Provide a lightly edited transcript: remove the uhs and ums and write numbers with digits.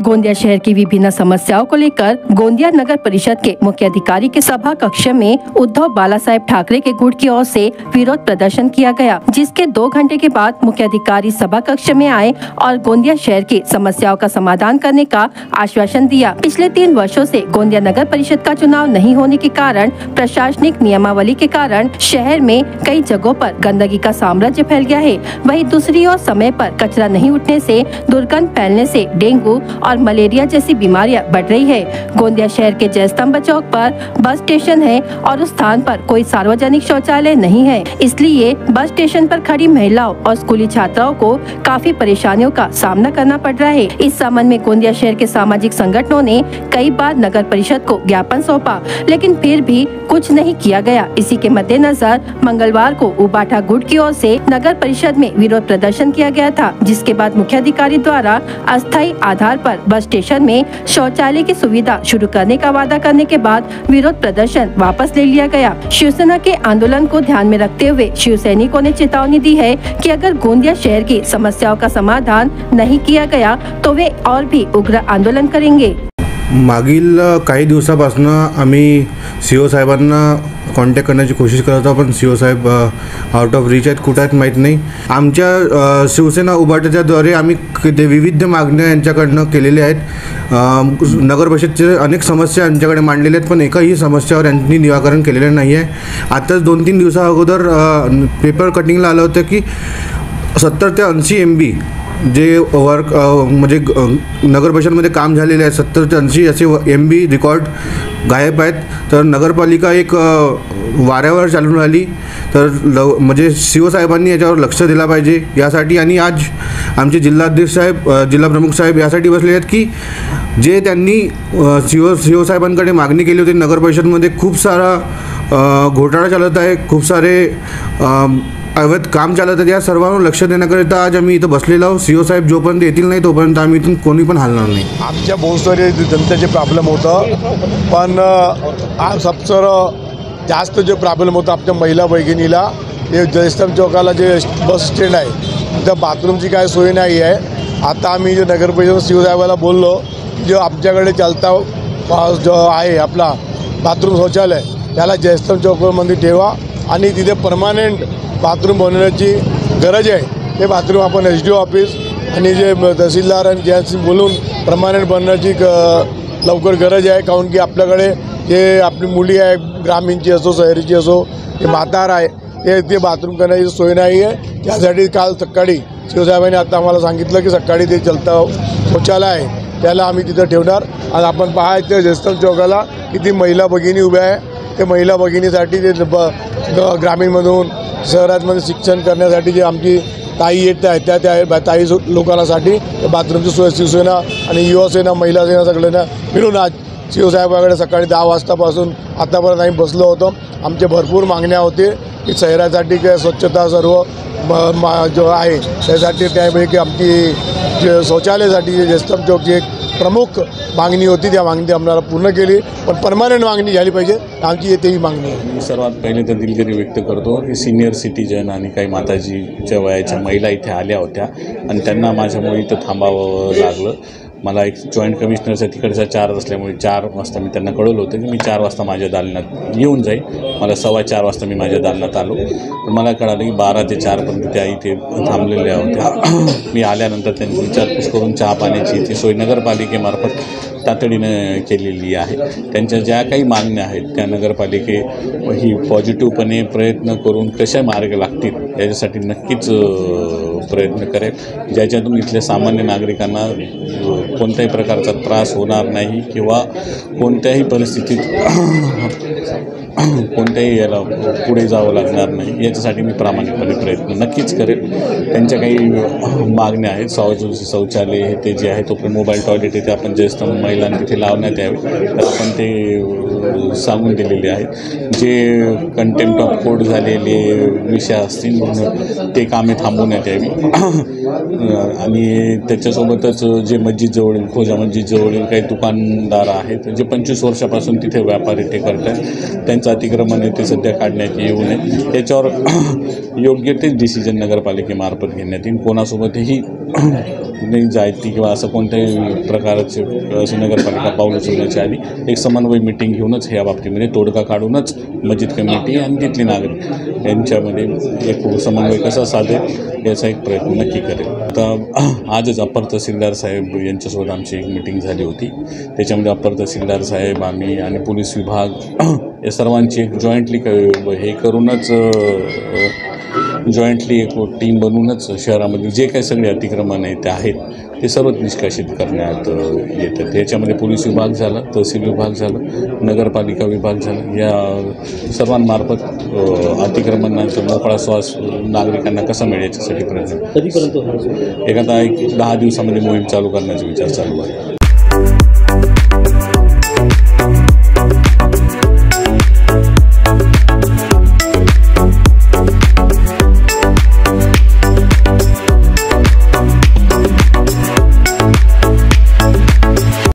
गोंदिया शहर की विभिन्न समस्याओं को लेकर गोंदिया नगर परिषद के मुख्य अधिकारी के सभा कक्ष में उद्धव बालासाहेब ठाकरे के गुट की ओर से विरोध प्रदर्शन किया गया, जिसके 2 घंटे के बाद मुख्य अधिकारी सभा कक्ष में आए और गोंदिया शहर की समस्याओं का समाधान करने का आश्वासन दिया। पिछले 3 वर्षों से गोंदिया नगर परिषद का चुनाव नहीं होने के कारण प्रशासनिक नियमावली के कारण शहर में कई जगहों पर गंदगी का साम्राज्य फैल गया है। वहीं दूसरी ओर समय पर कचरा नहीं उठने से दुर्गंध फैलने से डेंगू और मलेरिया जैसी बीमारियां बढ़ रही है। गोंदिया शहर के जयस्तंभ चौक पर बस स्टेशन है और उस स्थान पर कोई सार्वजनिक शौचालय नहीं है, इसलिए बस स्टेशन पर खड़ी महिलाओं और स्कूली छात्राओं को काफी परेशानियों का सामना करना पड़ रहा है। इस संबंध में गोंदिया शहर के सामाजिक संगठनों ने कई बार नगर परिषद को ज्ञापन सौंपा, लेकिन फिर भी कुछ नहीं किया गया। इसी के मद्देनजर मंगलवार को उबाठा गुट की ओर से नगर परिषद में विरोध प्रदर्शन किया गया था, जिसके बाद मुख्य अधिकारी द्वारा अस्थायी आधार पर बस स्टेशन में शौचालय की सुविधा शुरू करने का वादा करने के बाद विरोध प्रदर्शन वापस ले लिया गया। शिवसेना के आंदोलन को ध्यान में रखते हुए शिव सैनिकों ने चेतावनी दी है कि अगर गोंदिया शहर की समस्याओं का समाधान नहीं किया गया तो वे और भी उग्र आंदोलन करेंगे। मागील काही दिवसापासून आम्ही सीओ साहेबांना कॉन्टॅक्ट करण्याची कोशिश करत आहोत, पण सीओ साहेब आउट ऑफ रीच आहेत, कुठे आहेत माहीत नाही। आमच्या शिवसेना उभाटाच्या द्वारे आम्ही विविध मागण्या यांच्याकडनं केलेल्या आहेत। नगर परिषदचे अनेक समस्या यांच्याकडे मांडलेल्या आहेत, पण एकाही समस्यावर यांनी निराकरण केलेलं नाही आहे। आताच 2-3 दिवसा अगोदर पेपर कटिंगला आलं होतं की 70 ते 80 MB जे वर्क म्हणजे नगर परिषदमध्ये काम झालेले आहे 70 ते 80 असे MB रेकॉर्ड गायब आहेत। तर नगरपालिका एक वाऱ्यावर चालून राहिली, तर म्हणजे सीओ साहेबांनी याच्यावर लक्ष दिला पाहिजे यासाठी। आणि आज आमचे जिल्हाध्यक्ष साहेब, जिल्हा प्रमुख साहेब यासाठी बसले आहेत की जे त्यांनी सीओ साहेबांकडे मागणी केली होती, नगर परिषदमध्ये खूप सारा घोटाळा चालत आहे, खूप सारे अवैध काम चालत आहे, या सर्वांवर लक्ष देण्याकरिता आज आम्ही इथं बसलेलो आहोत। सीओ साहेब जोपर्यंत येतील नाही तोपर्यंत आम्ही इथून कोणी पण हलणार नाही। आमच्या बहुत सारे जनतेचे प्रॉब्लेम होतं, पण आज सबसर जास्त जे प्रॉब्लेम होतं आमच्या महिला भगिनीला हे जयस्तंभ चौकाला जे बस स्टँड आहे तिथं बाथरूमची काय सोय नाही आहे। आता आम्ही जे नगर परिषद सीओ साहेबाला बोललो जो आमच्याकडे चालता जो आहे आपला बाथरूम शौचालय त्याला जयस्तंभ चौकामध्ये ठेवा आणि तिथे परमानेंट बाथरूम बनवण्याची गरज आहे। ते बाथरूम आपण SDO ऑफिस आणि जे तहसीलदार आणि ज्यांशी बोलून परमानेंट बनण्याची लवकर गरज आहे, कारण की आपल्याकडे जे आपली मुली आहे ग्रामीणची असो शहरीची असो ते म्हातार आहे ते बाथरूम करण्याची सोय नाही आहे। त्यासाठी काल सकाळी शिवसाहेबांनी आता आम्हाला सांगितलं की सकाळी ते चलता शौचालय आहे त्याला आम्ही तिथं ठेवणार। आज आपण पाहायचं जयस्तंभ चौकाला किती महिला भगिनी उभ्या आहे, ते महिला भगिनीसाठी ते ग्रामीणमधून शहरातमध्ये शिक्षण करण्यासाठी जे आमची ताई येत आहेत त्या ताई लोकांसाठी बाथरूमची सोय शिवसेना आणि युवासेना महिला सेना सगळ्यांना मिळून आज शिवसाहेबाकडे सकाळी 10 वाजतापासून आतापर्यंत आम्ही बसलो होतो। आमचे भरपूर मागण्या होते की शहरासाठी काय स्वच्छता सर्व जो आहे त्यासाठी त्यापैकी आमची जे शौचालयासाठी जे जयस्तंभ चौकची एक प्रमुख मागणी होती, त्या मागणी आम्हाला पूर्ण केली, पण परमानेंट मागणी झाली पाहिजे आमची तेही मागणी आहे। मी सर्वात पहिले तर दिलगिरी व्यक्त करतो की सिनियर सिटीजन आणि काही माताजीच्या वयाच्या महिला इथे आल्या होत्या आणि त्यांना माझ्यामुळे इथं थांबावं लागलं। मला एक जॉईंट कमिशनरचा तिकडचा चार्ज असल्यामुळे 4 वाजता मी त्यांना कळवलं होतं की मी 4 वाजता माझ्या दालनात येऊन जाईल। मला 4:15 वाजता मी माझ्या दालनात आलो, पण मला कळालं की 12 ते 4पर्यंत त्या इथे थांबलेल्या होत्या। मी आल्यानंतर त्यांची विचारपूस करून चहा पाण्याची इथे सोय नगरपालिकेमार्फत तातडीनं केलेली आहे। त्यांच्या ज्या काही मागण्या आहेत त्या नगरपालिके ही पॉझिटिव्हपणे प्रयत्न करून कशा मार्ग लागतील याच्यासाठी नक्कीच प्रयत्न करेल, ज्याच्यातून इथल्या सामान्य नागरिकांना कोणत्याही प्रकारचा त्रास होणार नाही किंवा कोणत्याही परिस्थितीत कोणत्याही याला पुढे जावं लागणार नाही, याच्यासाठी मी प्रामाणिकपणे प्रयत्न नक्कीच करेल। त्यांच्या काही मागण्या आहेत, शौचालय हे ते जे आहे तो मोबाईल टॉयलेट इथे आपण जयस्तंभ महिलांना तिथे लावण्यात यावे तर आपण ते सांगून दिलेले आहेत। जे कंटेम्प्ट ऑफ कोर्ट झालेले विषय असतील ते कामे थांबवण्यात यावी आणि त्याच्यासोबतच जे मस्जिदजवळील खोजा मस्जिदजवळील काही दुकानदार आहेत जे 25 वर्षापासून तिथे व्यापारी ते करतात ज्यांचं अतिक्रमण आहे ते सध्या काढण्यात येऊ नये, त्याच्यावर योग्य तेच डिसिजन नगरपालिकेमार्फत घेण्यात येईल. कोणासोबतही नाही जायती किंवा असं कोणत्याही प्रकारचे अशी नगरपालिका पाऊल उचलण्याच्या आधी एक समन्वय मिटिंग घेऊनच ह्या बाबतीमध्ये तोडगा काढूनच मस्जिद कमिटी आणि तिथली नागरिक यांच्यामध्ये एक समन्वय कसा साधेल याचा एक प्रयत्न नक्की करेल. आता आजच अप्पर तहसीलदार साहेब यांच्यासोबत आमची एक मिटिंग झाली होती. त्याच्यामध्ये अप्पर तहसीलदार साहेब, आम्ही आणि पोलीस विभाग या सर्वांची एक जॉईंटली हे करूनच जॉईंटली एक टीम बनवूनच शहरामध्ये जे काही सगळे अतिक्रमण आहे ते आहेत ते सर्व निष्कासित करण्यात येतात. याच्यामध्ये पोलीस विभाग झाला, तहसील विभाग झालं, नगरपालिका विभाग झाला, या सर्वांमार्फत अतिक्रमणाचा मोकळा श्वास नागरिकांना कसा मिळेल याच्यासाठी प्रयत्न. कधीपर्यंत एक आता 10 दिवसामध्ये मोहीम चालू करण्याचा विचार चालू आहे.